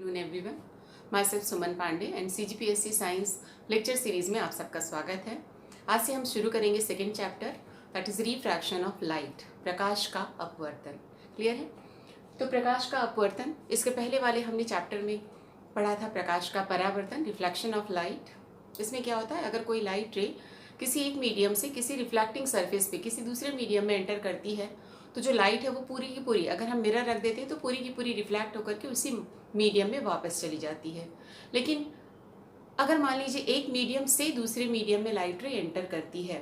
Afternoon everyone. Myself Suman Pandey and CGPSC science lecture series में आप सबका स्वागत है। आज से हम शुरू करेंगे second chapter, that is refraction of light, प्रकाश का अपवर्तन। क्लियर है? तो प्रकाश का अपवर्तन, इसके पहले वाले हमने चैप्टर में पढ़ा था प्रकाश का परावर्तन, रिफ्लेक्शन ऑफ लाइट। इसमें क्या होता है, अगर कोई लाइट रे किसी एक मीडियम से किसी रिफ्लेक्टिंग सरफेस पे किसी दूसरे मीडियम में एंटर करती है तो जो लाइट है वो पूरी की पूरी, अगर हम मिरर रख देते हैं तो पूरी की पूरी रिफ्लेक्ट होकर के उसी मीडियम में वापस चली जाती है। लेकिन अगर मान लीजिए एक मीडियम से दूसरे मीडियम में लाइट रे एंटर करती है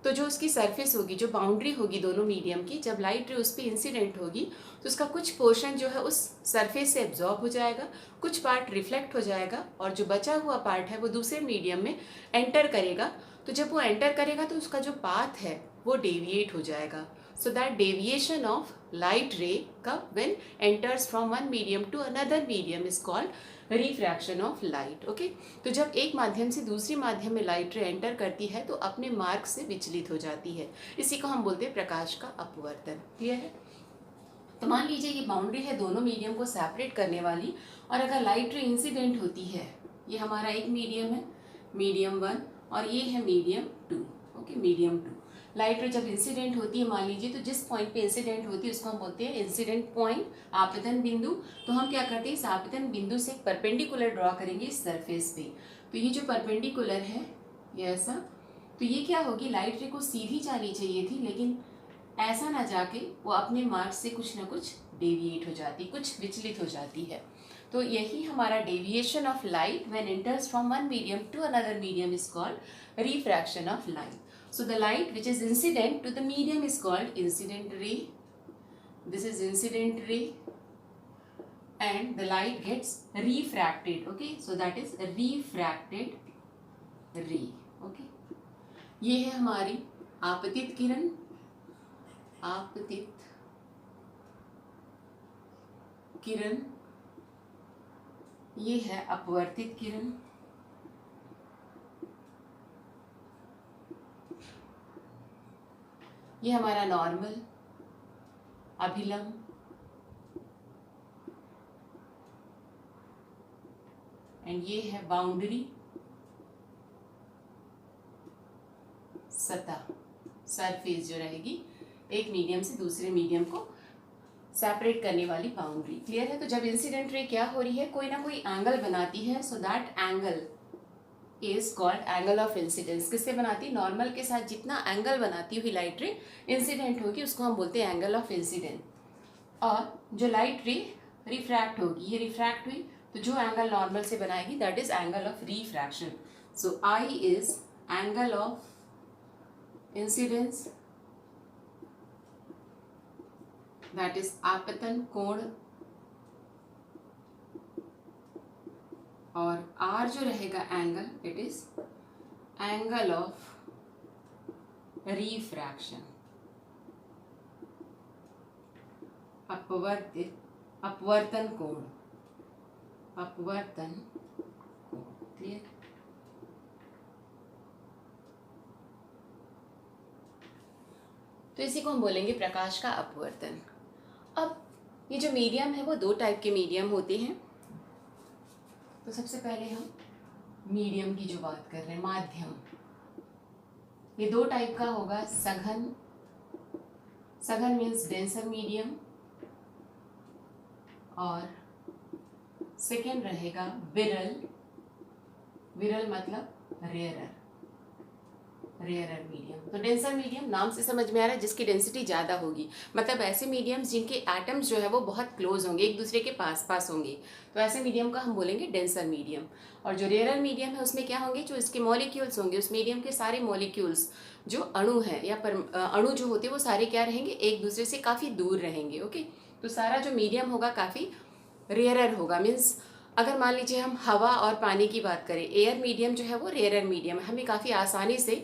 तो जो उसकी सरफेस होगी, जो बाउंड्री होगी दोनों मीडियम की, जब लाइट रे उस पर इंसिडेंट होगी तो उसका कुछ पोर्शन जो है उस सरफेस से एब्जॉर्ब हो जाएगा, कुछ पार्ट रिफ्लेक्ट हो जाएगा और जो बचा हुआ पार्ट है वो दूसरे मीडियम में एंटर करेगा। तो जब वो एंटर करेगा तो उसका जो पाथ है वो डेविएट हो जाएगा। So that deviation of light ray का when enters from one medium to another medium is called refraction of light. Okay, तो जब एक माध्यम से दूसरे माध्यम में लाइट रे एंटर करती है तो अपने मार्ग से विचलित हो जाती है। इसी को हम बोलते हैं प्रकाश का अपवर्तन। क्लियर है? तो मान लीजिए ये बाउंड्री है दोनों मीडियम को सेपरेट करने वाली, और अगर लाइट रे इंसिडेंट होती है, ये हमारा एक मीडियम है, मीडियम 1, और ये है मीडियम 2। ओके, मीडियम 2 लाइट रे जब इंसिडेंट होती है, मान लीजिए, तो जिस पॉइंट पे इंसिडेंट होती है उसको हम बोलते हैं इंसिडेंट पॉइंट, आपतन बिंदु। तो हम क्या करते हैं, इस आपतन बिंदु से एक परपेंडिकुलर ड्रॉ करेंगे इस सरफेस पे। तो ये जो परपेंडिकुलर है ये ऐसा, तो ये क्या होगी, लाइट रे को सीधी जानी चाहिए थी लेकिन ऐसा ना जाके वो अपने मार्ग से कुछ ना कुछ डेविएट हो जाती, कुछ विचलित हो जाती है। तो यही हमारा deviation of light when enters from one medium to another medium is called refraction of light. So the light which is incident to the medium is called incident ray. This is incident ray, and the light gets refracted. Okay, so that is refracted ray. Okay, ये है हमारी आपतित किरण, आपतित किरण, ये है अपवर्तित किरण, ये हमारा नॉर्मल, अभिलंब, एंड ये है बाउंड्री, सतह, सरफेस जो रहेगी एक मीडियम से दूसरे मीडियम को सेपरेट करने वाली बाउंड्री। क्लियर है? तो जब इंसिडेंट रे क्या हो रही है, कोई ना कोई एंगल बनाती है, so that angle is called angle of incidence. किससे बनाती है? नॉर्मल के साथ जितना एंगल बनाती हुई लाइट रे इंसिडेंट होगी उसको हम बोलते हैं एंगल ऑफ इंसिडेंट। और जो लाइट रे रिफ्रैक्ट होगी, ये रिफ्रैक्ट हुई तो जो एंगल नॉर्मल से बनाएगी that is angle of refraction. So I is angle of incidence, that is आपतन कोण, और R जो रहेगा angle, it is angle of refraction, अपवर्तन कोण, अपवर्तन कोण। क्लियर? तो इसी को हम बोलेंगे प्रकाश का अपवर्तन। अब ये जो मीडियम है वो दो टाइप के मीडियम होते हैं। तो सबसे पहले हम मीडियम की जो बात कर रहे हैं, माध्यम, ये दो टाइप का होगा, सघन, सघन मीन्स डेंसर मीडियम, और सेकेंड रहेगा विरल, विरल मतलब रेयरर, रेयरर मीडियम। तो डेंसर मीडियम नाम से समझ में आ रहा है, जिसकी डेंसिटी ज़्यादा होगी, मतलब ऐसे मीडियम्स जिनके एटम्स जो है वो बहुत क्लोज होंगे, एक दूसरे के पास पास होंगे, तो ऐसे मीडियम का हम बोलेंगे डेंसर मीडियम। और जो रेयरर मीडियम है उसमें क्या होंगे, जो इसके मॉलिक्यूल्स होंगे, उस मीडियम के सारे मॉलिक्यूल्स जो अणु हैं या अणु जो होते हैं वो सारे क्या रहेंगे, एक दूसरे से काफ़ी दूर रहेंगे। ओके, तो सारा जो मीडियम होगा काफ़ी रेयरर होगा। मीन्स अगर मान लीजिए हम हवा और पानी की बात करें, एयर मीडियम जो है वो रेयरर मीडियम है, हमें काफ़ी आसानी से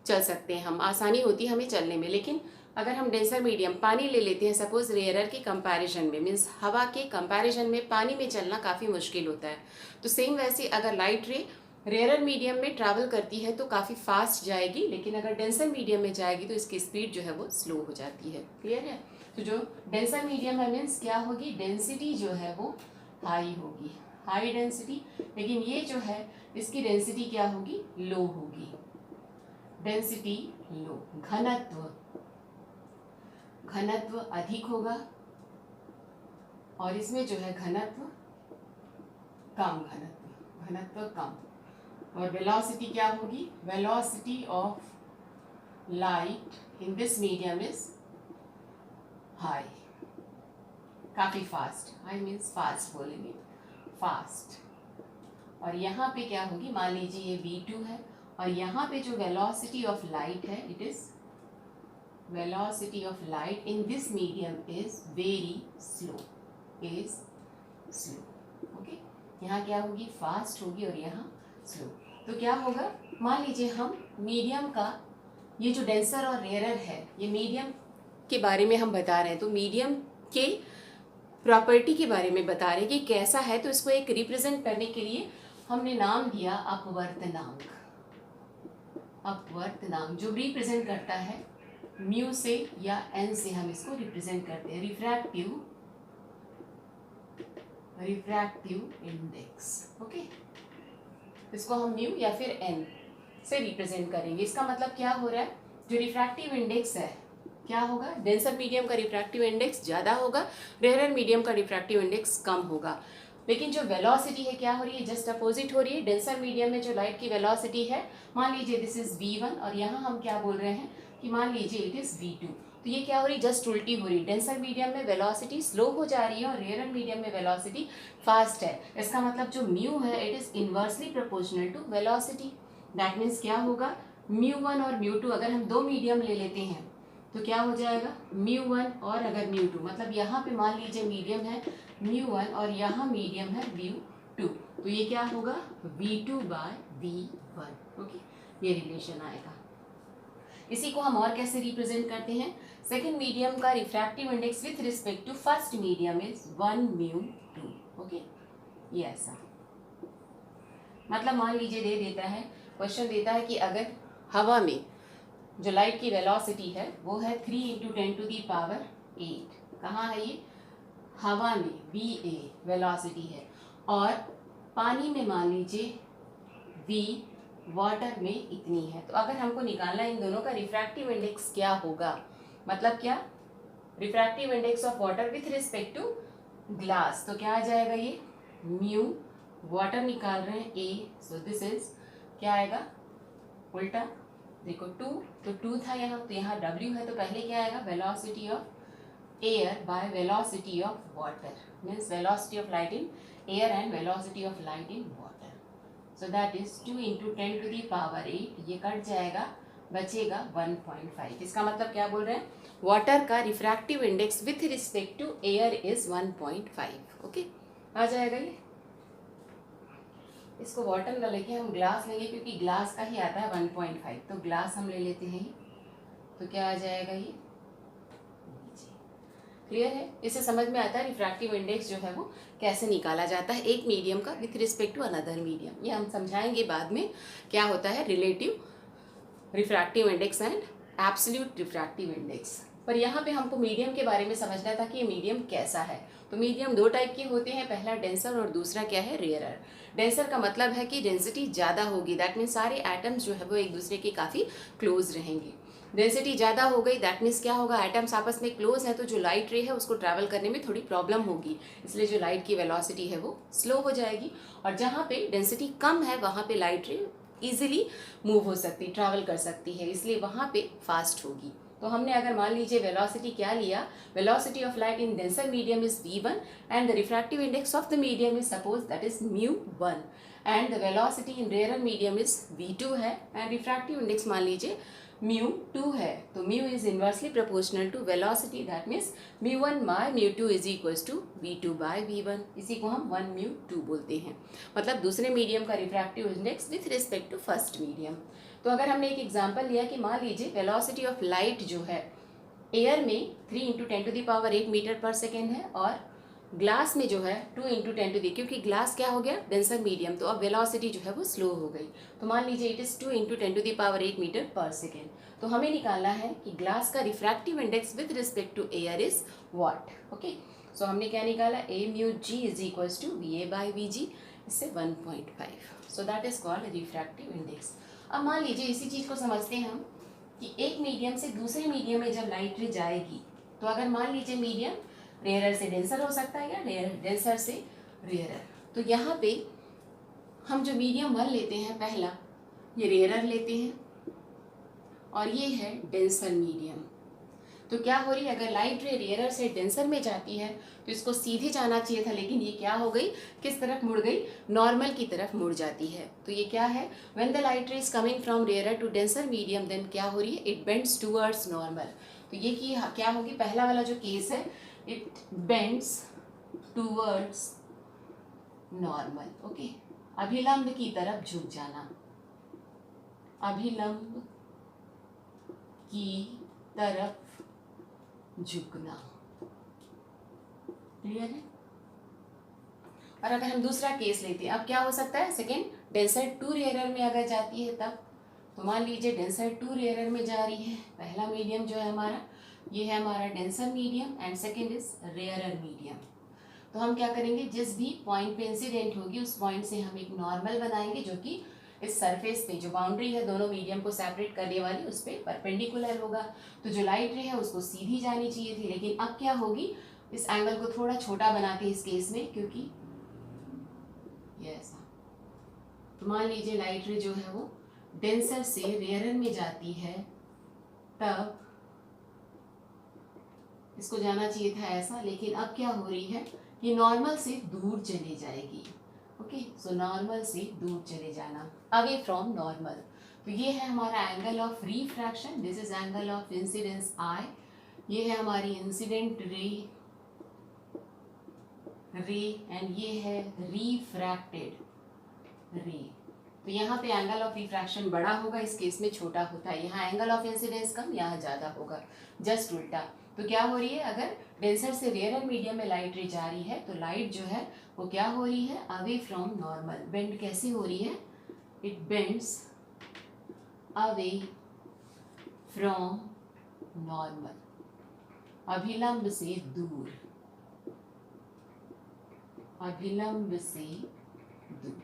चल सकते हैं, हम आसानी होती है हमें चलने में। लेकिन अगर हम डेंसर मीडियम पानी ले लेते हैं सपोज रेयरर के कंपैरिजन में, मीन्स हवा के कंपैरिजन में पानी में चलना काफ़ी मुश्किल होता है। तो सेम वैसे अगर लाइट रे रेयरर मीडियम में ट्रैवल करती है तो काफ़ी फास्ट जाएगी, लेकिन अगर डेंसर मीडियम में जाएगी तो इसकी स्पीड जो है वो स्लो हो जाती है। क्लियर है? तो जो डेंसर मीडियम है मीन्स क्या होगी, डेंसिटी जो है वो हाई होगी, हाई डेंसिटी। लेकिन ये जो है इसकी डेंसिटी क्या होगी, लो होगी, डेंसिटी लो। घनत्व अधिक होगा और इसमें जो है घनत्व कम। और वेलोसिटी क्या होगी, velocity of light in this medium is high, काफी फास्ट। हाई मीन्स फास्ट बोलेंगे, फास्ट। और यहाँ पे क्या होगी, मान लीजिए ये v2 है और यहाँ पे जो वेलोसिटी ऑफ लाइट है, it is velocity of light in this medium is very slow, okay. यहाँ क्या होगी, फास्ट होगी और यहाँ स्लो। तो क्या होगा, मान लीजिए हम मीडियम का ये जो डेंसर और रेयरर है, ये मीडियम के बारे में हम बता रहे हैं। तो मीडियम के प्रॉपर्टी के बारे में बता रहे हैं कि कैसा है। तो इसको एक रिप्रेजेंट करने के लिए हमने नाम दिया अपवर्तनांक, जो रिप्रेजेंट करता है म्यू से या एन से हम इसको रिप्रेजेंट करते हैं, रिफ्रैक्टिव इंडेक्स, ओके। इसको हम म्यू या फिर एन से रिप्रेजेंट करेंगे। इसका मतलब क्या हो रहा है, जो रिफ्रैक्टिव इंडेक्स है क्या होगा, डेंसर मीडियम का रिफ्रैक्टिव इंडेक्स ज़्यादा होगा, रेयरर मीडियम का रिफ्रैक्टिव इंडेक्स कम होगा। लेकिन जो वेलोसिटी है क्या हो रही है, जस्ट अपोजिट हो रही है। डेंसर मीडियम में जो लाइट की वेलोसिटी है, मान लीजिए दिस इज v1 और यहाँ हम क्या बोल रहे हैं कि मान लीजिए इट इज़ v2। तो ये क्या हो रही है, जस्ट उल्टी हो रही है। डेंसर मीडियम में वेलोसिटी स्लो हो जा रही है और रेयरर मीडियम में वेलोसिटी फास्ट है। इसका मतलब जो म्यू है it is inversely proportional to velocity. That means क्या होगा, μ1 और μ2 अगर हम दो मीडियम ले लेते हैं तो क्या हो जाएगा, μ1 और अगर μ2, मतलब यहाँ पे मान लीजिए मीडियम है μ1 और यहाँ मीडियम है μ2, तो ये क्या होगा, v2/v1, ओके। ये रिलेशन आएगा। इसी को हम और कैसे रिप्रेजेंट करते हैं, सेकेंड मीडियम का refractive index with respect to first medium is 1μ2, okay. ये ऐसा मतलब मान लीजिए दे देता है, क्वेश्चन देता है कि अगर हवा में जो लाइट की वेलोसिटी है वो है 3 × 10⁸। कहाँ है ये, हवा में va वेलोसिटी है, और पानी में मान लीजिए v, वाटर में इतनी है। तो अगर हमको निकालना है इन दोनों का रिफ्रैक्टिव इंडेक्स क्या होगा, मतलब क्या, refractive index of water with respect to glass, तो क्या आ जाएगा ये, म्यू, वाटर निकाल रहे हैं a, सो दिस इज क्या आएगा, उल्टा देखो 2, तो 2 था यहाँ, तो यहाँ w है, तो पहले क्या आएगा, velocity of air by velocity of water, means velocity of light in air and velocity of light in water. So that is 2 × 10⁸, ये कट जाएगा, बचेगा 1.5। इसका मतलब क्या बोल रहे हैं, वाटर का refractive index with respect to air is 1.5, okay. आ जाएगा ये। इसको वाटर ना लेके हम ग्लास लेंगे, क्योंकि ग्लास का ही आता है 1.5, तो ग्लास हम ले लेते हैं। तो क्या आ जाएगा ये, क्लियर है। इससे समझ में आता है रिफ्रैक्टिव इंडेक्स जो है वो कैसे निकाला जाता है एक मीडियम का with respect to another medium. ये हम समझाएंगे बाद में क्या होता है relative refractive index and absolute refractive index. पर यहाँ पे हमको मीडियम के बारे में समझना था कि ये मीडियम कैसा है। तो मीडियम दो टाइप के होते हैं, पहला डेंसर और दूसरा क्या है, रेयरर। डेंसर का मतलब है कि डेंसिटी ज़्यादा होगी, दैट मीन्स सारे एटम्स जो है वो एक दूसरे के काफ़ी क्लोज रहेंगे। डेंसिटी ज़्यादा हो गई दैट मीन्स क्या होगा, एटम्स आपस में क्लोज है, तो जो लाइट रे है उसको ट्रैवल करने में थोड़ी प्रॉब्लम होगी, इसलिए जो लाइट की वेलोसिटी है वो स्लो हो जाएगी। और जहाँ पे डेंसिटी कम है वहाँ पे लाइट रे ईजिली मूव हो सकती, ट्रैवल कर सकती है, इसलिए वहाँ पे फास्ट होगी। तो हमने अगर मान लीजिए वेलोसिटी क्या लिया, velocity of light in denser medium is v1 and the refractive index of the medium is suppose that is μ1 and the velocity in rarer medium is v2 है एंड रिफ्रैक्टिव इंडेक्स मान लीजिए μ2 है। तो μ is inversely proportional to velocity, that means μ1 by μ2 is equals to v2 by v1। इसी को हम 1μ2 बोलते हैं, मतलब दूसरे मीडियम का refractive index with respect to first medium. तो अगर हमने एक एग्जांपल लिया कि मान लीजिए वेलोसिटी ऑफ लाइट जो है एयर में 3 × 10⁸ मीटर पर सेकेंड है और ग्लास में जो है 2 × 10⁻, क्योंकि ग्लास क्या हो गया डेंसर मीडियम, तो अब वेलोसिटी जो है वो स्लो हो गई। तो मान लीजिए it is 2 × 10⁸ metre per second. तो हमें निकालना है कि ग्लास का refractive index with respect to air is what, okay. So हमने क्या निकाला, A mu G is equals to V A by V G, इससे 1.5. So that is called refractive index. अब मान लीजिए इसी चीज़ को समझते हैं हम कि एक मीडियम से दूसरे मीडियम में जब लाइट रे जाएगी, तो अगर मान लीजिए मीडियम रेयरर से डेंसर हो सकता है या डेंसर से रेयरर, तो यहाँ पे हम जो मीडियम 1 लेते हैं पहला, ये रेयरर लेते हैं और ये है डेंसर मीडियम. तो क्या हो रही है, अगर लाइट रे रेयरर से डेंसर में जाती है तो इसको सीधे जाना चाहिए था, लेकिन ये क्या हो गई, किस तरफ मुड़ गई, नॉर्मल की तरफ मुड़ जाती है. तो ये क्या है, when the light ray is coming from rarer to denser medium, then क्या हो रही है, इट बेंड्स टूवर्ड्स नॉर्मल. तो ये कि क्या होगी, पहला वाला जो केस है, it bends towards normal. Okay, अभिलंब की तरफ झुक जाना, अभिलंब की तरफ झुकना. क्लियर है. और अगर हम दूसरा केस लेते हैं, अब क्या हो सकता है, सेकेंड डेंसर टू रेयरर में अगर जाती है तब, तो मान लीजिए डेंसर टू रेयरर में जा रही है, पहला मीडियम जो है हमारा, ये है हमारा denser medium and second is rarer medium. तो हम क्या करेंगे, जिस भी पॉइंट पे इंसिडेंट होगी उस पॉइंट से हम एक नॉर्मल बनाएंगे जो कि इस सरफेस पे जो बाउंड्री है दोनों मीडियम को सेपरेट करने वाली, उस पर परपेंडिकुलर होगा. तो जो लाइट रे है उसको सीधी जानी चाहिए थी, लेकिन अब क्या होगी, इस एंगल को थोड़ा छोटा बनाते हैं इस केस में, क्योंकि ये ऐसा. तो मान लीजिए लाइट रे जो है वो डेंसर से रेयरर में जाती है, तब इसको जाना चाहिए था ऐसा, लेकिन अब क्या हो रही है, ये नॉर्मल से दूर चली जाएगी. ओके, सो नॉर्मल से दूर चले जाना, अवे फ्रॉम नॉर्मल. तो ये है हमारा angle of refraction, this is angle of incidence I. ये है हमारी इंसिडेंट रे एंड ये है रिफ्रैक्टेड रे. तो यहाँ पे एंगल ऑफ रिफ्रैक्शन बड़ा होगा, इस केस में छोटा होता है. यहाँ एंगल ऑफ इंसिडेंस कम, यहाँ ज़्यादा होगा, जस्ट उल्टा. तो क्या हो रही है, अगर डेंसर से रेयरर मीडियम में लाइट रे जा रही है तो लाइट जो है वो क्या हो रही है, अवे फ्रॉम नॉर्मल. बेंड कैसे हो रही है, it bends away from normal, अभिलंब से दूर, अभिलंब से दूर.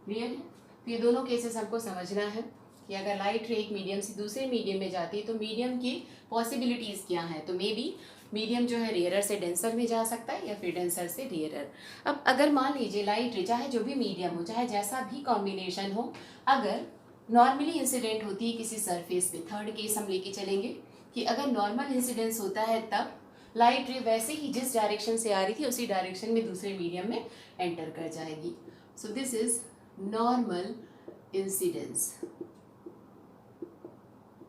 क्लियर है. तो ये दोनों केसेस हमको समझना है कि अगर लाइट रे एक मीडियम से दूसरे मीडियम में जाती है तो मीडियम की पॉसिबिलिटीज़ क्या हैं. तो मे बी मीडियम जो है रेयरर से डेंसर में जा सकता है या फिर डेंसर से रेयरर. अब अगर मान लीजिए लाइट रे, चाहे जो भी मीडियम हो, चाहे जैसा भी कॉम्बिनेशन हो, अगर नॉर्मली इंसिडेंट होती है किसी सरफेस पे, थर्ड केस हम लेके चलेंगे कि अगर नॉर्मल इंसिडेंस होता है तब लाइट रे वैसे ही जिस डायरेक्शन से आ रही थी उसी डायरेक्शन में दूसरे मीडियम में एंटर कर जाएगी. So this is normal incidence.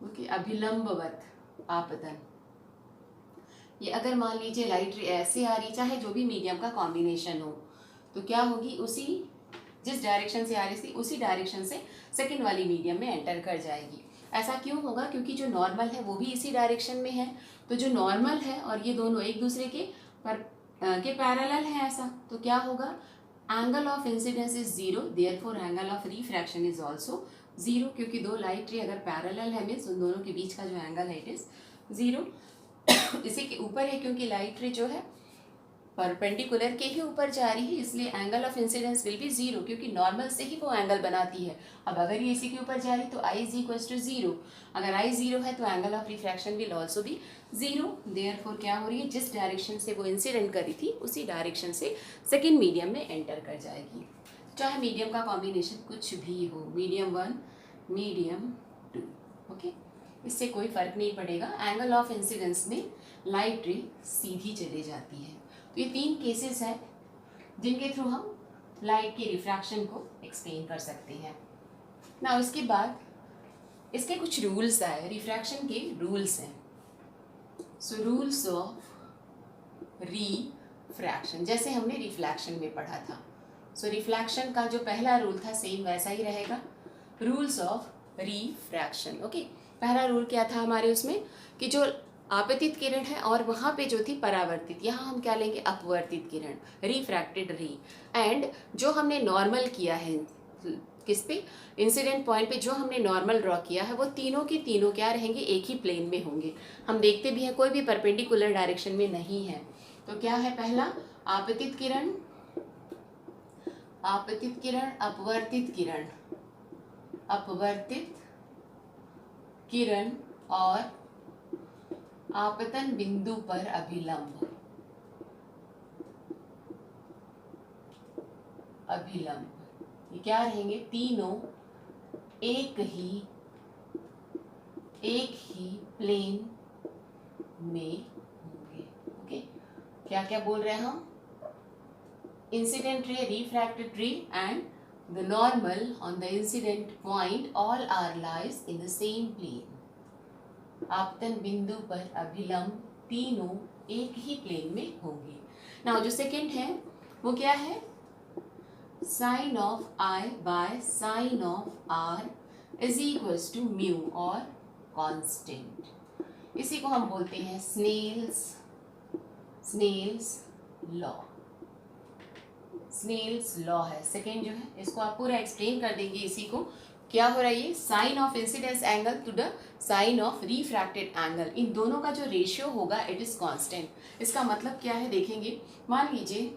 Okay, अभिलंबवत आपतन. ये अगर मान लीजिए लाइट रे ऐसे आ रही, चाहे जो भी मीडियम का कॉम्बिनेशन हो, तो क्या होगी, उसी जिस डायरेक्शन से आ रही थी उसी डायरेक्शन से सेकंड वाली मीडियम में एंटर कर जाएगी. ऐसा क्यों होगा, क्योंकि जो नॉर्मल है वो भी इसी डायरेक्शन में है. तो जो नॉर्मल है और ये दोनों एक दूसरे के पैरेलल है ऐसा, तो क्या होगा, angle of incidence is zero, therefore angle of refraction is also zero. क्योंकि दो लाइट रे अगर पैरेलल है मीन्स उन दोनों के बीच का जो एंगल है इट इज जीरो. इसी के ऊपर है, क्योंकि लाइट रे जो है परपेंडिकुलर के ही ऊपर जा रही है, इसलिए angle of incidence will be zero, क्योंकि नॉर्मल से ही वो एंगल बनाती है. अब अगर ये इसी के ऊपर जा रही तो I is equals to zero. अगर आई जीरो है तो angle of refraction will also be zero. Therefore क्या हो रही है, जिस डायरेक्शन से वो इंसिडेंट कर रही थी उसी डायरेक्शन से सेकेंड मीडियम में एंटर कर जाएगी. चाहे मीडियम का कॉम्बिनेशन कुछ भी हो, मीडियम 1, मीडियम 2. ओके, इससे कोई फर्क नहीं पड़ेगा. एंगल ऑफ इंसिडेंस में लाइट रे सीधी चली जाती है. तो ये 3 केसेस हैं जिनके थ्रू हम लाइट के रिफ्रैक्शन को एक्सप्लेन कर सकते हैं. ना इसके बाद इसके कुछ रूल्स आए, रिफ्रैक्शन के रूल्स हैं. सो रूल्स ऑफ रिफ्रैक्शन, जैसे हमने रिफ्लेक्शन में पढ़ा था. सो रिफ्लेक्शन का जो पहला रूल था सेम वैसा ही रहेगा. Rules of refraction. ओके, पहला रूल क्या था हमारे उसमें, कि जो आपतित किरण है और वहाँ पे जो थी परावर्तित, यहाँ हम क्या लेंगे, अपवर्तित किरण, रिफ्रैक्टेड रे. एंड जो हमने नॉर्मल किया है किस पे, इंसिडेंट पॉइंट पे जो हमने नॉर्मल ड्रॉ किया है वो तीनों के तीनों क्या रहेंगे, एक ही प्लेन में होंगे। हम देखते भी हैं कोई भी परपेंडिकुलर डायरेक्शन में नहीं है। तो क्या है पहला, आपतित किरण, अपवर्तित किरण, अपवर्तित किरण और आपतन बिंदु पर अभिलंब, ये क्या रहेंगे, तीनों एक ही प्लेन में होंगे। ओके, क्या क्या बोल रहे हैं हम, incident ray, refracted ray and the normal on the incident point all are lies in the same plane. आपतन बिंदु पर अभिलंब तीनों एक ही प्लेन में होंगे। नाउ जो सेकेंड है वो क्या है, sine of I by sine of R is equals to mu और कांस्टेंट। इसी को हम बोलते हैं स्नेल्स लॉ। स्नेल्स लॉ है सेकेंड जो है, इसको आप पूरा एक्सप्लेन कर देंगे। इसी को क्या हो रहा है, ये sine of incidence angle to the sine of refracted angle, इन दोनों का जो रेशियो होगा इट इज कांस्टेंट। इसका मतलब क्या है देखेंगे, मान लीजिए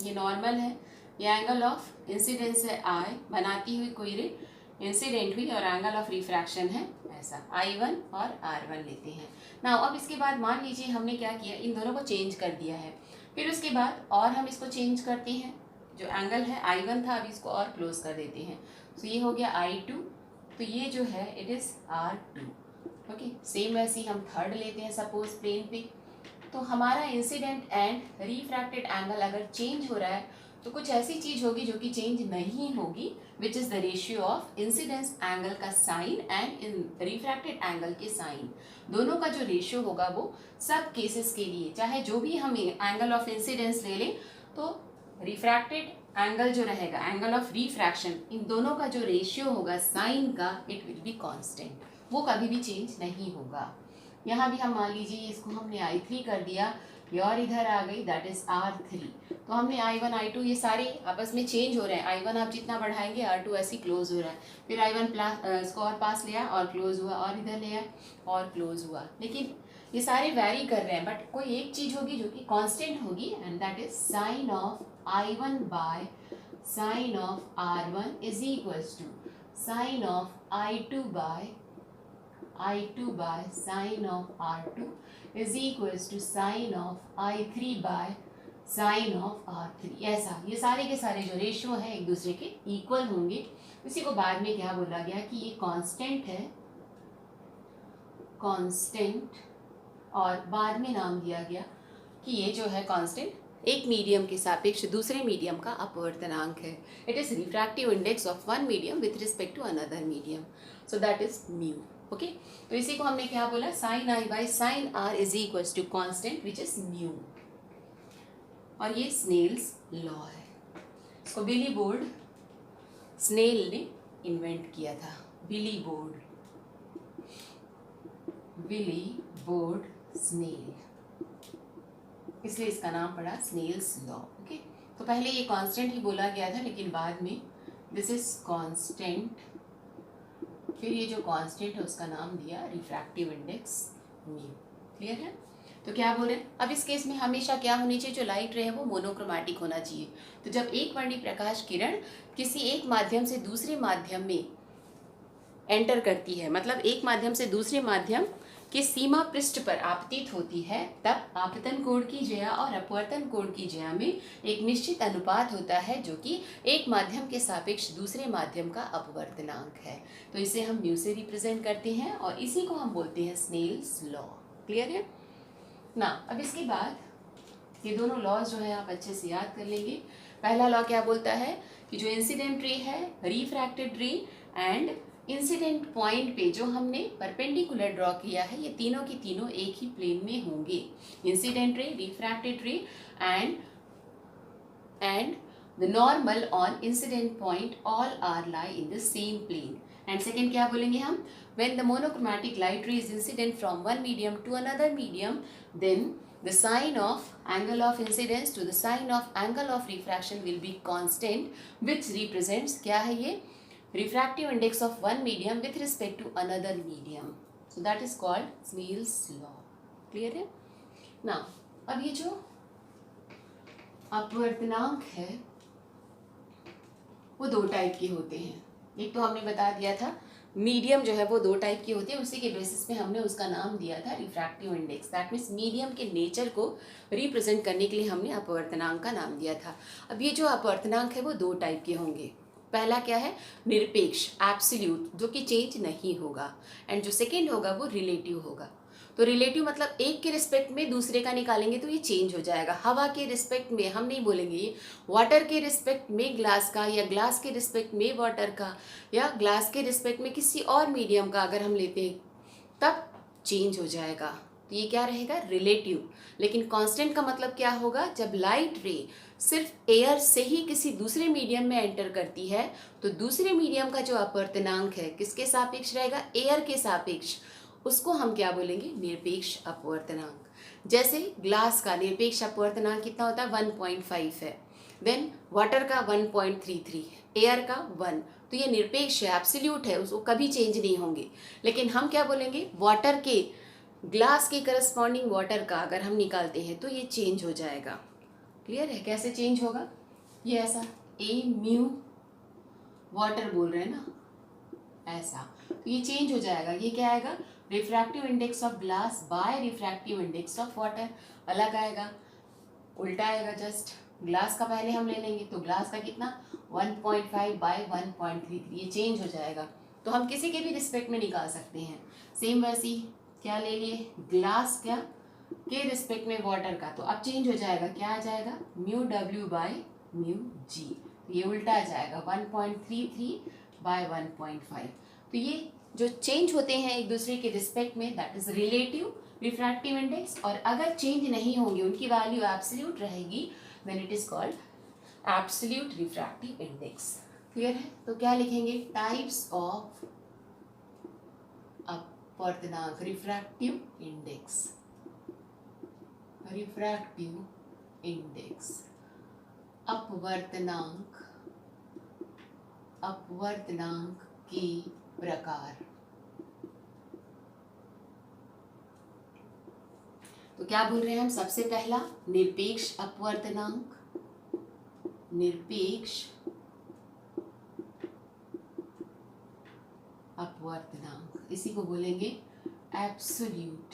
ये नॉर्मल है, ये एंगल ऑफ इंसिडेंस है आई, बनाती हुई कोई रे इंसिडेंट हुई, और एंगल ऑफ रिफ्रैक्शन है ऐसा I1 और R1 लेते हैं ना। अब इसके बाद मान लीजिए हमने क्या किया, इन दोनों को चेंज कर दिया है, फिर उसके बाद और हम इसको चेंज करते हैं, जो एंगल है I1 था, अभी इसको और क्लोज कर देते हैं, तो ये हो गया I2, तो ये जो है it is R2। Okay, same वैसे ही हम थर्ड लेते हैं सपोज प्लेन पे, तो हमारा इंसिडेंट एंड रिफ्रैक्टेड एंगल अगर चेंज हो रहा है तो कुछ ऐसी चीज होगी जो कि चेंज नहीं होगी, which is the ratio of incidence angle का साइन एंड रिफ्रैक्टेड एंगल के साइन, दोनों का जो रेशियो होगा वो सब केसेस के लिए, चाहे जो भी हम एंगल ऑफ इंसिडेंस ले लें, तो रिफ्रैक्टेड एंगल जो रहेगा, एंगल ऑफ रिफ्रैक्शन, इन दोनों का जो रेशियो होगा साइन का, इट विल बी कांस्टेंट, वो कभी भी चेंज नहीं होगा। यहाँ भी हम मान लीजिए इसको हमने I3 कर दिया, ये और इधर आ गई, दैट इज R3, तो हमने I1 I2 ये सारे आपस में चेंज हो रहे हैं, I1 आप जितना बढ़ाएंगे R2 ऐसे क्लोज हो रहा है, फिर I1 प्लस इसको और पास लिया और क्लोज हुआ, और इधर लिया और क्लोज हुआ, लेकिन ये सारे वैरी कर रहे हैं, बट कोई एक चीज होगी जो कि कांस्टेंट होगी, and that is sine of I1 by sine of R1 is equals to sine of I2 by sine of R2 is equals to sine of I3 by sine of R3। ऐसा ये सारे के सारे जो ratio हैं एक दूसरे के इक्वल होंगे। इसी को बाद में क्या बोला गया कि ये कांस्टेंट है, कांस्टेंट, और बाद में नाम दिया गया कि ये जो है कांस्टेंट एक मीडियम के सापेक्ष दूसरे मीडियम का अपवर्तनांक है। It is refractive index of one medium with respect to another medium, so that is mu. Okay, तो इसी को हमने क्या बोला, sine I by sine R is equals to constant which is mu, और ये स्नेल्स लॉ है। इसको बिली बोर्ड स्नेल ने इन्वेंट किया था, बिली बोर्ड स्नेल, इसलिए इसका नाम पड़ा स्नेल्स लॉ। ओके, तो पहले ये कांस्टेंट ही बोला गया था, लेकिन बाद में दिस इज कांस्टेंट, फिर ये जो कांस्टेंट है उसका नाम दिया रिफ्रैक्टिव इंडेक्स म्यू। क्लियर है? तो क्या बोले, अब इस केस में हमेशा क्या होनी चाहिए, जो लाइट रे है वो मोनोक्रोमैटिक होना चाहिए। तो जब एक वर्णी प्रकाश किरण किसी एक माध्यम से दूसरे माध्यम में एंटर करती है, मतलब एक माध्यम से दूसरे माध्यम के सीमा पृष्ठ पर आपतित होती है, तब आपतन कोण की ज्या और अपवर्तन कोण की ज्या में एक निश्चित अनुपात होता है, जो कि एक माध्यम के सापेक्ष दूसरे माध्यम का अपवर्तनांक है। तो इसे हम म्यू से रिप्रेजेंट करते हैं, और इसी को हम बोलते हैं स्नेल्स लॉ। क्लियर है ना? अब इसके बाद ये दोनों लॉज जो है आप अच्छे से याद कर लेंगे। पहला लॉ क्या बोलता है कि जो इंसिडेंट रे है, refracted ray and incident point पे जो हमने परपेंडिकुलर ड्रॉ किया है, ये तीनों की तीनों एक ही प्लेन में होंगे। Incident ray, refracted ray and the normal on incident point all are lie in the same plane. And second क्या बोलेंगे हम, when the monochromatic light ray is incident from one medium to another medium, then the sign of angle of incidence to the sign of angle of refraction will be constant, which represents क्या है ये, refractive index of one medium with respect to another medium. So that is called Snell's law. Clear है? Now, अब ये जो अपवर्तनांक है वो दो टाइप के होते हैं. एक तो हमने बता दिया था मीडियम जो है वो दो टाइप की होती है, उसी के बेसिस पे हमने उसका नाम दिया था refractive index. That means medium के नेचर को रिप्रेजेंट करने के लिए हमने अपवर्तनांक का नाम दिया था. अब ये जो अपवर्तनांक है वो दो टाइप के होंगे. पहला क्या है? निरपेक्ष, एब्सोल्यूट, जो कि चेंज नहीं होगा. एंड जो सेकेंड होगा वो रिलेटिव होगा. तो रिलेटिव मतलब एक के रिस्पेक्ट में दूसरे का निकालेंगे तो ये चेंज हो जाएगा. हवा के रिस्पेक्ट में हम नहीं बोलेंगे ये, वाटर के रिस्पेक्ट में ग्लास का, या ग्लास के रिस्पेक्ट में वाटर का, या ग्लास के रिस्पेक्ट में किसी और मीडियम का अगर हम लेते हैं तब चेंज हो जाएगा. तो ये क्या रहेगा? रिलेटिव. लेकिन कांस्टेंट का मतलब क्या होगा? जब लाइट रे सिर्फ एयर से ही किसी दूसरे मीडियम में एंटर करती है तो दूसरे मीडियम का जो अपवर्तनांक है किसके सापेक्ष रहेगा? एयर के सापेक्ष. उसको हम क्या बोलेंगे? निरपेक्ष अपवर्तनांक. जैसे ग्लास का निरपेक्ष अपवर्तनांक कितना होता है? 1.5 है. देन वाटर का 1.33, एयर का 1. तो ये निरपेक्ष है, एब्सोल्यूट है, उसको कभी चेंज नहीं होंगे. लेकिन हम क्या बोलेंगे? वाटर के, ग्लास के करस्पॉन्डिंग वाटर का अगर हम निकालते हैं तो ये चेंज हो जाएगा. क्लियर है? कैसे चेंज होगा? ये ऐसा ए म्यू वाटर बोल रहे हैं ना, ऐसा. तो ये चेंज हो जाएगा. ये क्या आएगा? Refractive index of glass by refractive index of water. अलग आएगा, उल्टा आएगा. जस्ट ग्लास का पहले हम ले लेंगे तो ग्लास का कितना? 1.5 बाय 1.33. ये चेंज हो जाएगा. तो हम किसी के भी रिस्पेक्ट में निकाल सकते हैं. सेम वैसी क्या ले लिए? ग्लास क्या के रिस्पेक्ट में वाटर का. तो अब चेंज हो जाएगा. क्या आ जाएगा? Mu W by mu G. ये उल्टा आ जाएगा 1.33 बाय 1.5. तो ये जो चेंज होते हैं एक दूसरे के रिस्पेक्ट में that is relative refractive index. और अगर चेंज नहीं होंगे, उनकी वैल्यू एब्सोल्यूट रहेगी, then it is called absolute refractive index. Clear है? तो क्या लिखेंगे? टाइप्स ऑफ अपवर्तनांक, रिफ्रैक्टिव इंडेक्स. रिफ्रैक्टिव इंडेक्स, अपवर्तनांक, अपवर्तनांक के प्रकार. तो क्या बोल रहे हैं हम? सबसे पहला निरपेक्ष अपवर्तनांक, निरपेक्ष अपवर्तनांक, इसी को बोलेंगे absolute,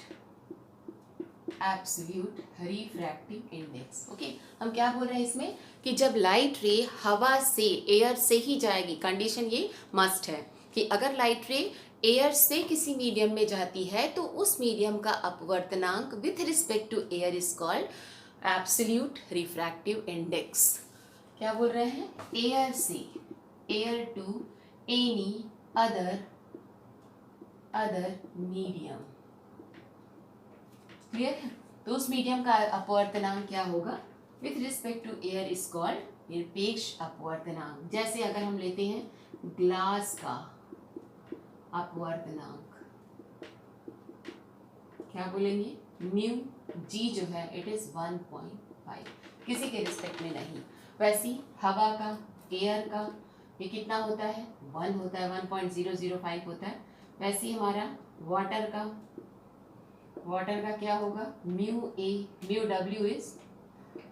absolute refractive index. Okay, हम क्या बोल रहे हैं इसमें कि जब लाइट रे हवा से, एयर से ही जाएगी, कंडीशन ये मस्ट है कि अगर लाइट रे एयर से किसी मीडियम में जाती है तो उस मीडियम का अपवर्तनांक with respect to air is called absolute refractive index. क्या बोल रहे हैं? एयर से, air to any other medium. Clear है? तो उस मीडियम का अपवर्तनांक क्या होगा? With respect to air is called निरपेक्ष अपवर्तनांक. जैसे अगर हम लेते हैं ग्लास का अपवर्तनांक, क्या बोलेंगे? म्यू जी जो है इट इज 1.5, किसी के रिस्पेक्ट में नहीं. वैसी हवा का, एयर का, ये कितना होता है? 1 होता है, 1.005 होता है. वैसी हमारा वाटर का, वाटर का क्या होगा? Mu A, mu W is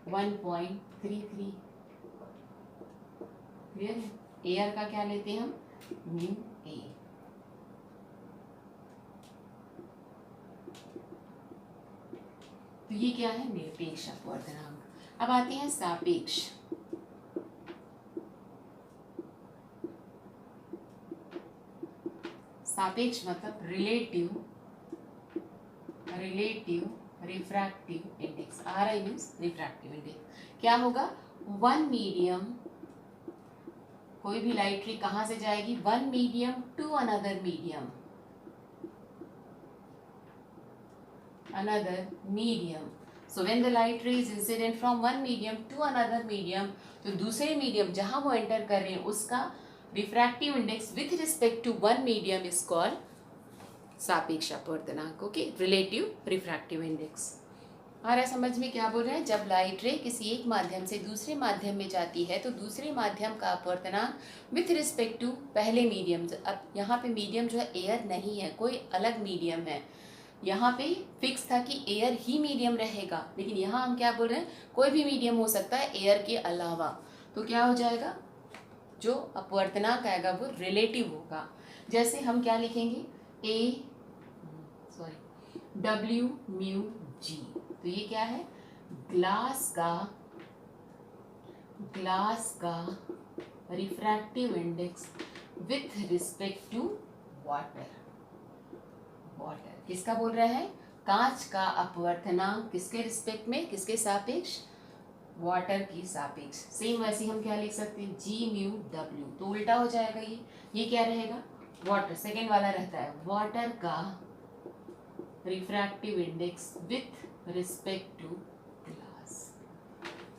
1.33. Clear है? एयर का क्या लेते हैं हम? Mu A. तो ये क्या है? निरपेक्ष अपवर्तनांक. अब आते हैं सापेक्ष. सापेक्ष मतलब relative refractive index. RI means refractive index. क्या होगा? वन मीडियम, कोई भी लाइट रे कहाँ से जाएगी? One medium to another medium, another medium. So when the light ray is incident from one medium to another medium, तो दूसरे मीडियम जहाँ वो एंटर कर रहे हैं उसका refractive index with respect to one medium is called सापेक्ष अपवर्तनांक. Okay, relative refractive index. आ रहा है समझ में क्या बोल रहे हैं? जब लाइट रे किसी एक माध्यम से दूसरे माध्यम में जाती है तो दूसरे माध्यम का अपवर्तनांक विथ रिस्पेक्ट टू पहले मीडियम, अब यहाँ पे मीडियम जो है एयर नहीं है, कोई अलग मीडियम है। यहाँ पे फिक्स था कि एयर ही मीडियम रहेगा, लेकिन यहाँ हम क्या बोल रहे हैं, कोई भी मीडियम हो सकता है एयर के अलावा। तो क्या हो जाएगा, जो अपवर्तनांक आएगा वो रिलेटिव होगा। जैसे हम क्या लिखेंगे, डब्ल्यू म्यू जी, तो ये क्या है, ग्लास का refractive index with respect to water. किसका बोल रहा है, कांच का अपवर्तनांक किसके रिस्पेक्ट में, किसके सापेक्ष, वाटर की सापेक्ष। सेम वैसे हम क्या लिख सकते हैं, जी म्यू डब्ल्यू, तो उल्टा हो जाएगा ये क्या रहेगा, वाटर, सेकेंड वाला रहता है वाटर का refractive index with respect to glass.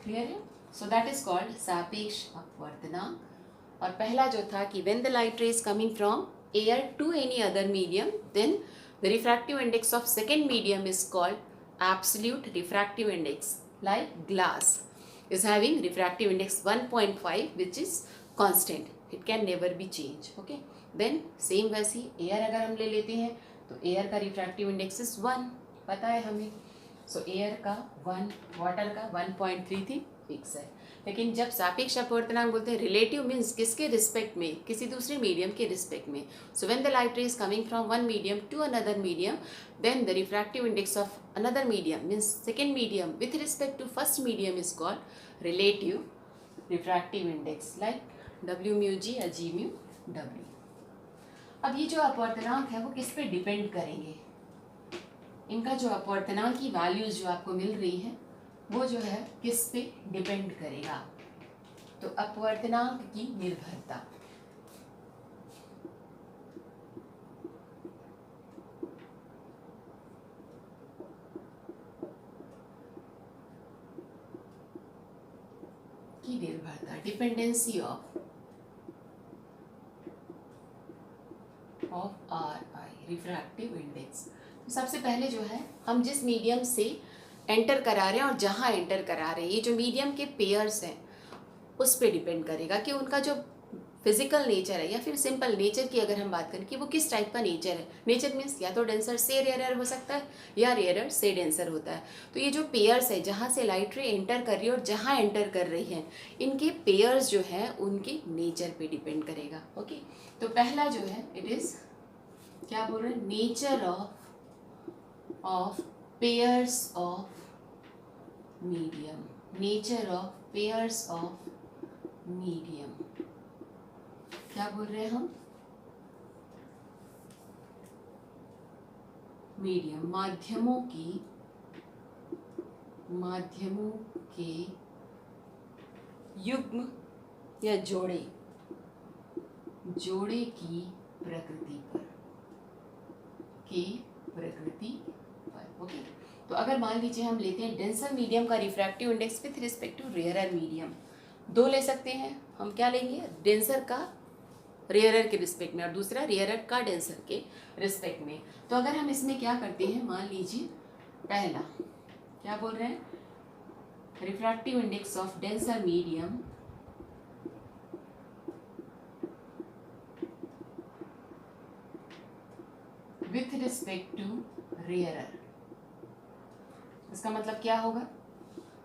Clear है? सो दैट इज कॉल्ड सापेक्ष अपवर्तनांक। और पहला जो था कि when the light ray is coming from air to any other medium, then the refractive index of second medium is called absolute refractive index, like glass is having refractive index 1.5 which is constant, it can never be changed. Okay, then same वैसी air अगर हम ले लेते हैं तो air का refractive index is 1, पता है हमें। सो एयर का 1, वाटर का 1.33 फिक्स है। लेकिन जब सापेक्ष अपवर्तनांक बोलते हैं, रिलेटिव मीन्स किसके रिस्पेक्ट में, किसी दूसरे मीडियम के रिस्पेक्ट में। So when the light ray is coming from one medium to another medium, then the refractive index of another medium means second medium with respect to first medium is called relative refractive index, like W mu G या G mu W। अब ये जो अपवर्तनांक है वो किस पे depend करेंगे, इनका जो अपवर्तनांक की वैल्यूज जो आपको मिल रही है वो जो है किस पे डिपेंड करेगा, तो अपवर्तनांक की निर्भरता। Dependency of are I refractive index. सबसे पहले जो है हम जिस मीडियम से एंटर करा रहे हैं और जहाँ एंटर करा रहे हैं, ये जो मीडियम के पेयर्स हैं उस पर डिपेंड करेगा कि उनका जो फिजिकल नेचर है, या फिर सिंपल नेचर की अगर हम बात करें कि वो किस टाइप का नेचर है। नेचर मीन्स या तो डेंसर से रेयरर हो सकता है या रेयरर से डेंसर होता है। तो ये जो पेयर्स है जहाँ से लाइट रे एंटर कर रही है और जहाँ एंटर कर रही है, इनके पेयर्स जो है उनके नेचर पे डिपेंड करेगा। ओके, तो पहला जो है इट इज़ क्या बोल रहे हैं, nature of pairs of medium, nature of pairs of medium. क्या बोल रहे हैं हम, मीडियम, माध्यमों के युग्म या जोड़े की प्रकृति पर। ओके, तो अगर मान लीजिए हम लेते हैं डेंसर मीडियम का refractive index with respect to rarer medium, दो ले सकते हैं हम। क्या लेंगे, डेंसर का रेयरर के रिस्पेक्ट में और दूसरा रेयरर का डेंसर के रिस्पेक्ट में। तो अगर हम इसमें क्या करते हैं, मान लीजिए पहला क्या बोल रहे हैं, refractive index of denser medium with respect to rarer. इसका मतलब क्या होगा,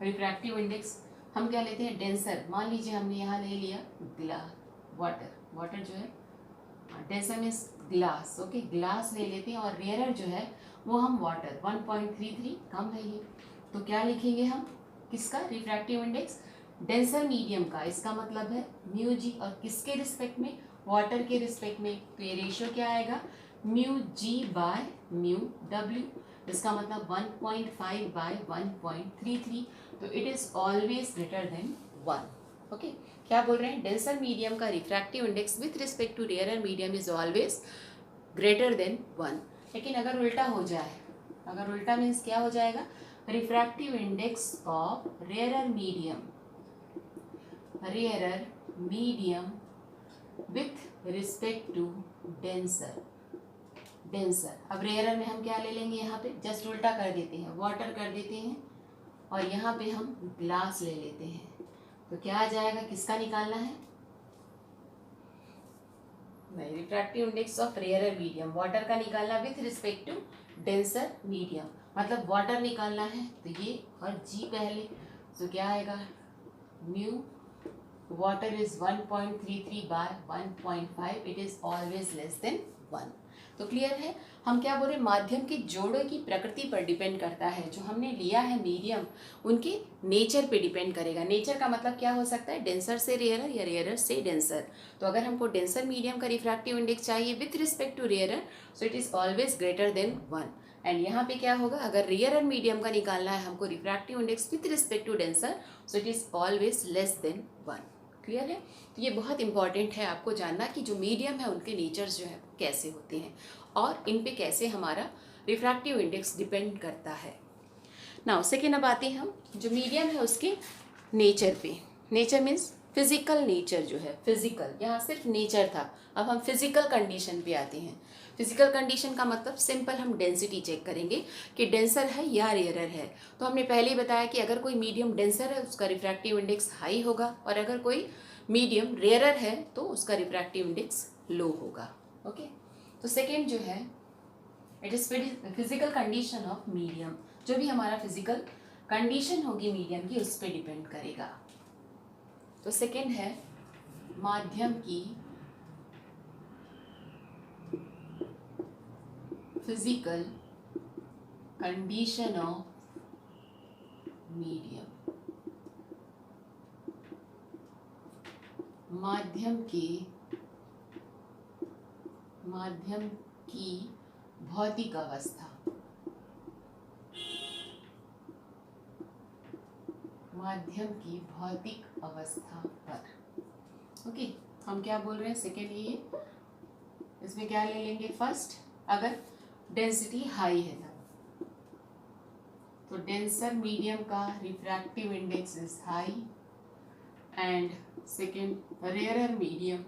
रिफ्रैक्टिव इंडेक्स हम क्या लेते हैं, डेंसर, मान लीजिए हमने यहाँ ले लिया वाटर जो है, denser means glass. Okay, glass ले लेते हैं और रेयरर जो है वो हम वाटर 1.33 कम है ये। तो क्या लिखेंगे हम, किसका रिफ्रैक्टिव इंडेक्स, डेंसर मीडियम का, इसका मतलब है म्यू जी, और किसके रिस्पेक्ट में, वाटर के रिस्पेक्ट में। तो ये रेशियो क्या आएगा, mu G by mu W, इसका मतलब 1.5 बाय 1.33। तो it is always greater than 1। Okay, क्या बोल रहे हैं, डेंसर मीडियम का refractive index with respect to rarer medium is always greater than 1। लेकिन अगर उल्टा हो जाए, अगर उल्टा मीन्स क्या हो जाएगा, refractive index of rarer medium with respect to denser. अब रेयरर में हम क्या ले लेंगे, यहाँ पे जस्ट उल्टा कर देते हैं, वाटर कर देते हैं और यहाँ पे हम ग्लास ले लेते हैं। तो क्या आ जाएगा, किसका निकालना है, नहीं, refractive index of rarer medium, water का निकालना with respect to denser medium, मतलब वाटर निकालना है तो ये और जी पहले, तो क्या आएगा, mu water is 1.33 by 1.5, it is always less than 1। तो क्लियर है, हम क्या बोल रहे हैं, माध्यम के जोड़ों की प्रकृति पर डिपेंड करता है, जो हमने लिया है मीडियम उनके नेचर पे डिपेंड करेगा। नेचर का मतलब क्या हो सकता है, डेंसर से रेयरर या रेयरर से डेंसर। तो अगर हमको डेंसर मीडियम का रिफ्रैक्टिव इंडेक्स चाहिए with respect to rarer, so it is always greater than 1। And यहाँ पे क्या होगा, अगर रेयरर मीडियम का निकालना है हमको refractive index with respect to denser, so it is always less than 1। Clear है, तो ये बहुत इंपॉर्टेंट है आपको जानना कि जो मीडियम है उनके नेचर्स जो है कैसे होते हैं और इन पे कैसे हमारा रिफ्रैक्टिव इंडेक्स डिपेंड करता है। नाउ सेकेंड, अब आते हैं हम जो मीडियम है उसके नेचर पे। नेचर मीन्स फिजिकल नेचर जो है, फिजिकल, यहाँ सिर्फ नेचर था, अब हम फिजिकल कंडीशन पे आते हैं। फिजिकल कंडीशन का मतलब सिंपल, हम डेंसिटी चेक करेंगे कि डेंसर है या रेयरर है। तो हमने पहले ही बताया कि अगर कोई मीडियम डेंसर है उसका रिफ्रैक्टिव इंडेक्स हाई होगा और अगर कोई मीडियम रेयरर है तो उसका रिफ्रैक्टिव इंडेक्स लो होगा। ओके, तो सेकेंड जो है, it is physical condition of medium, जो भी हमारा फिजिकल कंडीशन होगी मीडियम की उस पर डिपेंड करेगा। तो सेकेंड है माध्यम की फिजिकल कंडीशन ऑफ मीडियम, माध्यम की भौतिक अवस्था, माध्यम की भौतिक अवस्था पर। ओके, हम क्या बोल रहे हैं, सेकेंड ये, इसमें क्या ले लेंगे, फर्स्ट अगर डेंसिटी हाई है तो डेंसर मीडियम का refractive index is high and second rarer medium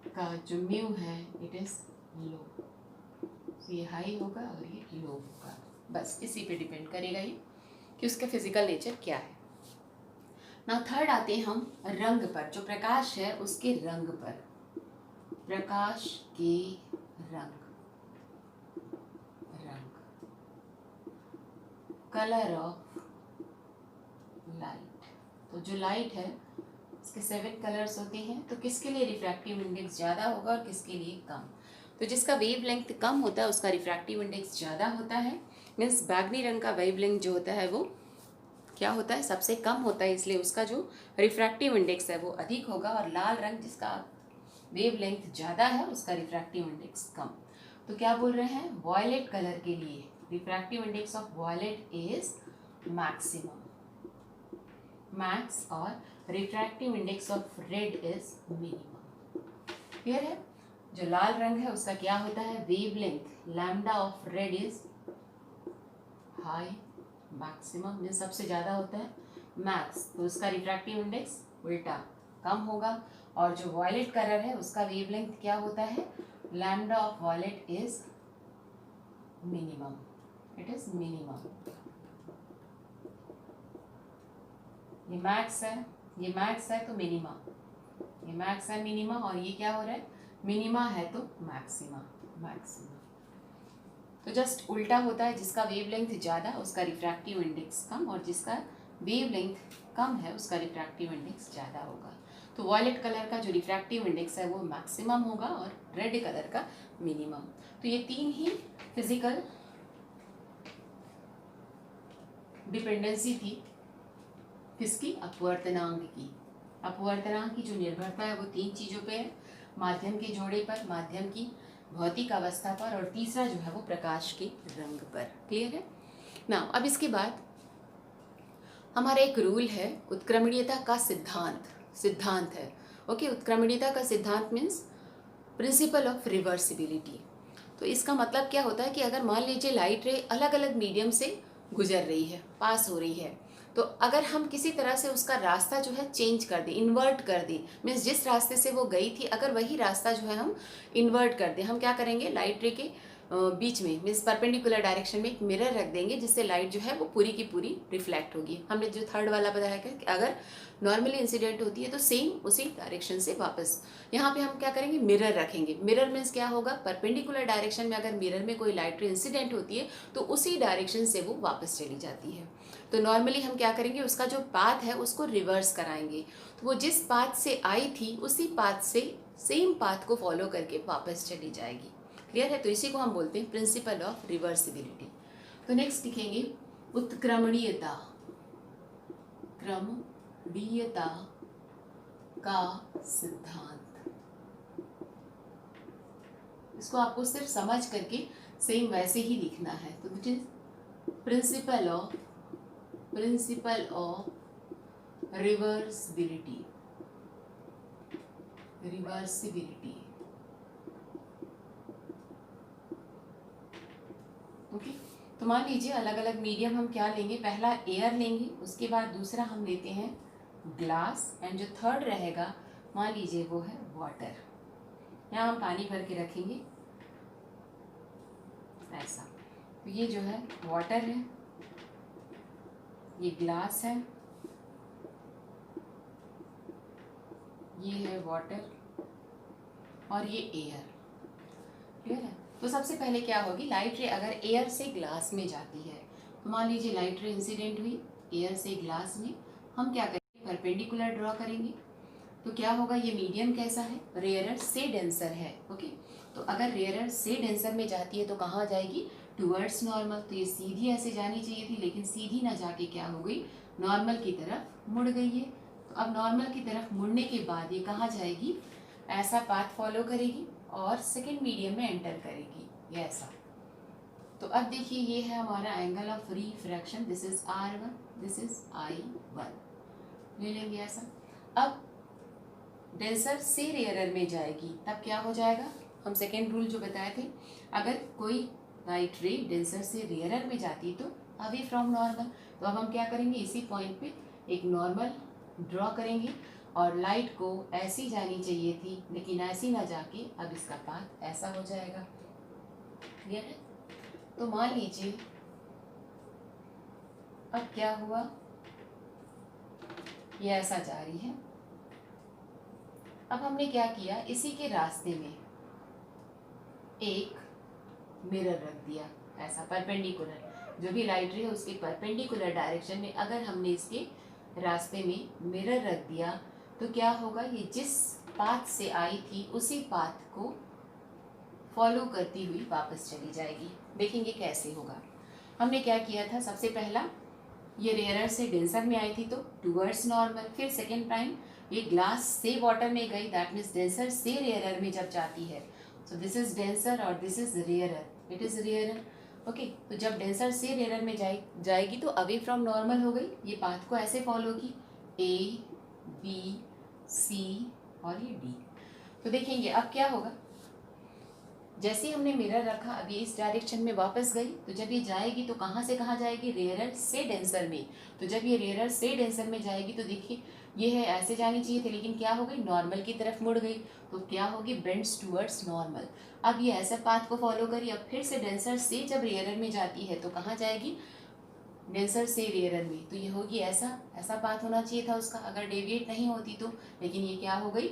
का जो म्यू है इट इज लो। तो ये हाई होगा और ये लो होगा, बस इसी पे डिपेंड करेगा ये कि उसका फिजिकल नेचर क्या है। ना थर्ड आते हैं हम रंग पर, जो प्रकाश है उसके रंग पर, प्रकाश के रंग, कलर ऑफ लाइट। तो जो लाइट है इसके 7 कलर्स होते हैं, तो किसके लिए रिफ्रैक्टिव इंडेक्स ज़्यादा होगा और किसके लिए कम। तो जिसका वेव लेंथ कम होता है उसका रिफ्रैक्टिव इंडेक्स ज़्यादा होता है, मीन्स बैगनी रंग का वेव लेंथ जो होता है वो क्या होता है, सबसे कम होता है, इसलिए उसका जो रिफ्रैक्टिव इंडेक्स है वो अधिक होगा। और लाल रंग जिसका वेव लेंथ ज़्यादा है उसका रिफ्रैक्टिव इंडेक्स कम। तो क्या बोल रहे हैं, वॉयलेट कलर के लिए refractive index of violet is maximum, max, और refractive index of red is minimum. Clear है, जो लाल रंग है उसका क्या होता है, wavelength lambda of red is high, maximum में सबसे ज़्यादा होता है, मैक्स, तो उसका रिफ्रैक्टिव इंडेक्स उल्टा कम होगा। और जो वॉयलेट कलर है उसका वेव लेंथ क्या होता है, lambda of violet is minimum, it is minimum. ये मैक्स है, ये मैक्स है तो मिनिमा, ये मैक्स है मिनिमा, और ये क्या हो रहा है, मिनिमा है तो मैक्सिमा, मैक्सिमा। तो जस्ट उल्टा होता है, जिसका वेव लेंथ ज़्यादा उसका रिफ्रैक्टिव इंडेक्स कम और जिसका वेव लेंथ कम है उसका रिफ्रैक्टिव इंडेक्स ज़्यादा होगा। तो वॉयलेट कलर का जो रिफ्रैक्टिव इंडेक्स है वो मैक्सिमम होगा और रेड कलर का मिनिमम। तो ये तीन ही फिजिकल डिपेंडेंसी थी किसकी, अपवर्तनांक की। अपवर्तनांक की जो निर्भरता है वो 3 चीज़ों पे है, माध्यम के जोड़े पर, माध्यम की भौतिक अवस्था पर, और तीसरा जो है वो प्रकाश के रंग पर। क्लियर है ना। अब इसके बाद हमारा एक रूल है, उत्क्रमणीयता का सिद्धांत है। ओके, उत्क्रमणीयता का सिद्धांत मीन्स प्रिंसिपल ऑफ रिवर्सिबिलिटी। तो इसका मतलब क्या होता है कि अगर मान लीजिए लाइट रे अलग अलग मीडियम से गुजर रही है, पास हो रही है, तो अगर हम किसी तरह से उसका रास्ता जो है चेंज कर दें, इन्वर्ट कर दें, मीन्स जिस रास्ते से वो गई थी अगर वही रास्ता जो है हम इन्वर्ट कर दें, हम क्या करेंगे, लाइट रे के बीच में मीन्स परपेंडिकुलर डायरेक्शन में एक मिरर रख देंगे जिससे लाइट जो है वो पूरी की पूरी रिफ्लेक्ट होगी। हमने जो थर्ड वाला बताया कि अगर नॉर्मली इंसिडेंट होती है तो सेम उसी डायरेक्शन से वापस, यहाँ पे हम क्या करेंगे, मिरर रखेंगे। मिरर मीन्स क्या होगा, परपेंडिकुलर डायरेक्शन में अगर मिरर में कोई लाइट रे इंसिडेंट होती है तो उसी डायरेक्शन से वो वापस चली जाती है। तो नॉर्मली हम क्या करेंगे, उसका जो पाथ है उसको रिवर्स कराएंगे, तो वो जिस पाथ से आई थी उसी पाथ से सेम पाथ को फॉलो करके वापस चली जाएगी। क्लियर है? तो इसी को हम बोलते हैं प्रिंसिपल ऑफ रिवर्सिबिलिटी। तो नेक्स्ट लिखेंगे उत्क्रमणीयता, क्रमणीयता का सिद्धांत। इसको आपको सिर्फ समझ करके सेम वैसे ही लिखना है। तो which is principle of reversibility, reversibility. Okay, तो मान लीजिए अलग अलग मीडियम हम क्या लेंगे, पहला एयर लेंगे, उसके बाद दूसरा हम लेते हैं ग्लास, एंड जो थर्ड रहेगा मान लीजिए वो है वाटर। यहाँ हम पानी भर के रखेंगे ऐसा। तो ये जो है वाटर है, ये ग्लास है, ये है वाटर और ये एयर। क्लियर है? तो सबसे पहले क्या होगी, लाइट रे अगर एयर से ग्लास में जाती है तो मान लीजिए लाइट रे इंसिडेंट हुई एयर से ग्लास में, हम क्या करेंगे, परपेंडिकुलर ड्रॉ करेंगे। तो क्या होगा, ये मीडियम कैसा है, रेयरर से डेंसर है। ओके, तो अगर रेयरर से डेंसर में जाती है तो कहाँ जाएगी, टुवर्ड्स नॉर्मल। तो ये सीधी ऐसे जानी चाहिए थी लेकिन सीधी ना जाके क्या हो गई, नॉर्मल की तरफ मुड़ गई है। तो अब नॉर्मल की तरफ मुड़ने के बाद ये कहाँ जाएगी, ऐसा पाथ फॉलो करेगी और सेकेंड मीडियम में एंटर करेगी, ये ऐसा। तो अब देखिए ये है हमारा angle of refraction, this is R1, this is I1 ले लेंगे ऐसा। अब डेंसर से रेयरर में जाएगी तब क्या हो जाएगा, हम सेकेंड रूल जो बताए थे, अगर कोई लाइट रे डेंसर से रेयरर में जाती तो अवे फ्रॉम नॉर्मल। तो अब हम क्या करेंगे, इसी पॉइंट पे एक नॉर्मल ड्रॉ करेंगे और लाइट को ऐसी जानी चाहिए थी लेकिन ऐसी ना जाके अब इसका पाथ ऐसा हो जाएगा। क्लियर है? तो मान लीजिए अब क्या हुआ, ये ऐसा जा रही है। अब हमने क्या किया, इसी के रास्ते में एक मिरर रख दिया ऐसा परपेंडिकुलर, जो भी लाइट रे है उसके परपेंडिकुलर डायरेक्शन में अगर हमने इसके रास्ते में मिरर रख दिया तो क्या होगा, ये जिस पाथ से आई थी उसी पाथ को फॉलो करती हुई वापस चली जाएगी। देखेंगे कैसे होगा। हमने क्या किया था, सबसे पहला ये रेयरर से डेंसर में आई थी तो टुवर्ड्स नॉर्मल, फिर सेकेंड टाइम ये ग्लास से वाटर में गई, दैट मीन्स डेंसर से रेयरर में जब जाती है, सो दिस इज डेंसर और this is rarer, it is rarer. Okay, तो जब डेंसर से रेयरर में जाएगी तो अवे फ्रॉम नॉर्मल हो गई, ये पाथ को ऐसे फॉलो की A B C और ये D। तो देखेंगे अब क्या होगा, जैसे ही हमने मिरर रखा अब ये इस डायरेक्शन में वापस गई, तो जब ये जाएगी तो कहाँ से कहाँ जाएगी, रेयरर से डेंसर में। तो जब ये रेयरर से डेंसर में जाएगी तो देखिए ये है ऐसे जानी चाहिए थी लेकिन क्या हो गई, नॉर्मल की तरफ मुड़ गई, तो क्या होगी, बेंड्स टूवर्ड्स नॉर्मल। अब ये ऐसा पाथ को फॉलो करी, अब फिर से डेंसर से जब रेयरर में जाती है तो कहाँ जाएगी, डेंसर से रेयरर में, तो ये होगी ऐसा, ऐसा पाथ होना चाहिए था उसका अगर डेविएट नहीं होती तो, लेकिन ये क्या हो गई,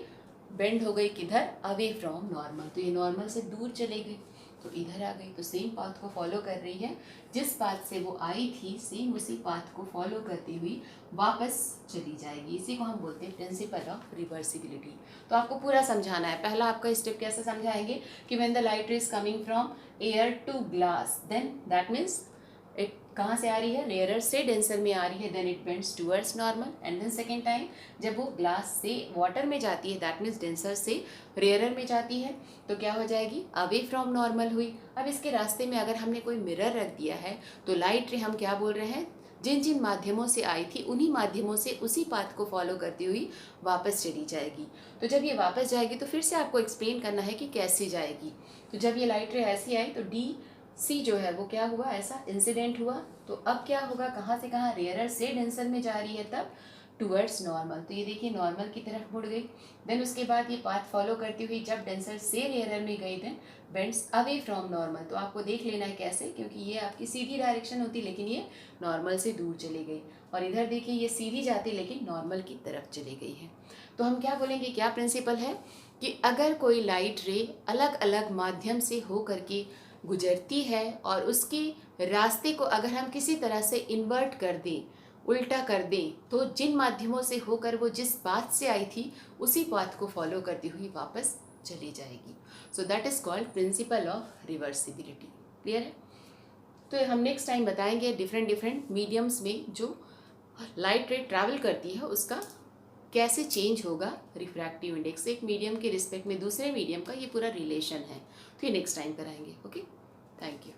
बेंड हो गई किधर, अवे फ्रॉम नॉर्मल। तो ये नॉर्मल से दूर चले गई तो इधर आ गई, तो सेम पाथ को फॉलो कर रही है, जिस पाथ से वो आई थी सेम उसी पाथ को फॉलो करती हुई वापस चली जाएगी। इसी को हम बोलते हैं प्रिंसिपल ऑफ रिवर्सिबिलिटी। तो आपको पूरा समझाना है। पहला आपका स्टेप कैसे समझाएंगे कि when the light ray is coming from air to glass, then that means it कहाँ से आ रही है, रेयरर से डेंसर में आ रही है, then it bends towards normal. And then second time जब वो ग्लास से वाटर में जाती है, दैट मीन्स डेंसर से रेयरर में जाती है, तो क्या हो जाएगी, अवे फ्रॉम नॉर्मल हुई। अब इसके रास्ते में अगर हमने कोई मिरर रख दिया है तो लाइट रे हम क्या बोल रहे हैं, जिन जिन माध्यमों से आई थी उन्हीं माध्यमों से उसी पाथ को फॉलो करती हुई वापस चली जाएगी। तो जब ये वापस जाएगी तो फिर से आपको एक्सप्लेन करना है कि कैसे जाएगी। तो जब ये लाइट रे ऐसी आई तो D सी जो है वो क्या हुआ, ऐसा इंसिडेंट हुआ, तो अब क्या होगा, कहाँ से कहाँ, रेयरर से डेंसर में जा रही है, तब टूवर्ड्स नॉर्मल, तो ये देखिए नॉर्मल की तरफ मुड़ गई। देन उसके बाद ये पाथ फॉलो करती हुई जब डेंसर से रेयरर में गई, then bends away from normal, तो आपको देख लेना है कैसे, क्योंकि ये आपकी सीधी डायरेक्शन होती लेकिन ये नॉर्मल से दूर चली गई, और इधर देखिए ये सीधी जाती लेकिन नॉर्मल की तरफ चली गई है। तो हम क्या बोलेंगे, क्या प्रिंसिपल है कि अगर कोई लाइट रे अलग अलग माध्यम से हो करके गुजरती है और उसके रास्ते को अगर हम किसी तरह से इन्वर्ट कर दें, उल्टा कर दें, तो जिन माध्यमों से होकर वो जिस पाथ से आई थी उसी पाथ को फॉलो करती हुई वापस चली जाएगी। So that is called principle of reversibility. Clear है? तो हम नेक्स्ट टाइम बताएंगे डिफरेंट मीडियम्स में जो लाइट रे ट्रैवल करती है उसका कैसे चेंज होगा रिफ्रैक्टिव इंडेक्स, एक मीडियम के रिस्पेक्ट में दूसरे मीडियम का ये पूरा रिलेशन है। तो ये नेक्स्ट टाइम कराएंगे। Okay, thank you.